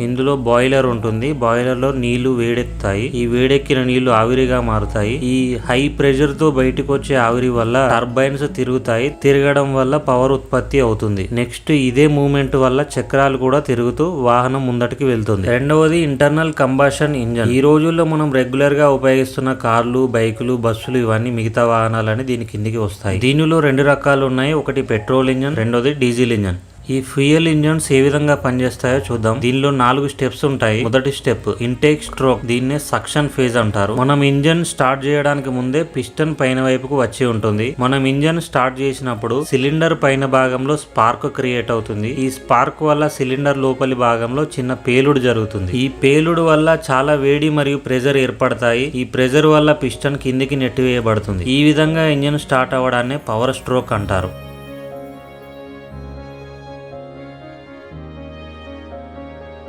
ఇందులో బాయిలర్ ఉంటుంది. బాయిలర్ లో నీళ్లు వేడెక్కుతాయి. ఈ వేడెక్కిన నీళ్లు ఆవిరిగా మారుతాయి. ఈ హై ప్రెషర్ తో బయటకు వచ్చే ఆవిరి వల్ల టర్బైన్స్ తిరుగుతాయి. తిరగడం వల్ల పవర్ ఉత్పత్తి అవుతుంది. నెక్స్ట్ ఇదే మూమెంట్ వల్ల చక్రాలు కూడా తిరుగుతూ వాహనం ముందటికి వెళ్తుంది. రెండవది ఇంటర్నల్ కంబషన్ ఇంజన్. ఈ రోజుల్లో మనం రెగ్యులర్ గా ఉపయోగిస్తున్న కార్లు, బైకులు, బస్సులు ఇవన్నీ మిగతా వాహనాలని దీని కిందికి వస్తాయి. దీనిలో రెండు రకాలు ఉన్నాయి. ఒకటి పెట్రోల్ ఇంజన్, రెండోది డీజిల్ ఇంజన్. ఈ ఫ్యూయల్ ఇంజన్స్ ఏ విధంగా పనిచేస్తాయో చూద్దాం. దీనిలో 4 స్టెప్స్ ఉంటాయి. మొదటి స్టెప్ ఇంటేక్ స్ట్రోక్. దీన్నే సక్షన్ ఫేజ్ అంటారు. మనం ఇంజన్ స్టార్ట్ చేయడానికి ముందే పిస్టన్ పైన వైపుకు వచ్చి ఉంటుంది. మనం ఇంజన్ స్టార్ట్ చేసినప్పుడు సిలిండర్ పైన భాగంలో స్పార్క్ క్రియేట్ అవుతుంది. ఈ స్పార్క్ వల్ల సిలిండర్ లోపలి భాగంలో చిన్న పేలుడు జరుగుతుంది. ఈ పేలుడు వల్ల చాలా వేడి మరియు ప్రెజర్ ఏర్పడతాయి. ఈ ప్రెజర్ వల్ల పిస్టన్ కిందికి నెట్టివేయబడుతుంది. ఈ విధంగా ఇంజన్ స్టార్ట్ అవ్వడాన్ని పవర్ స్ట్రోక్ అంటారు.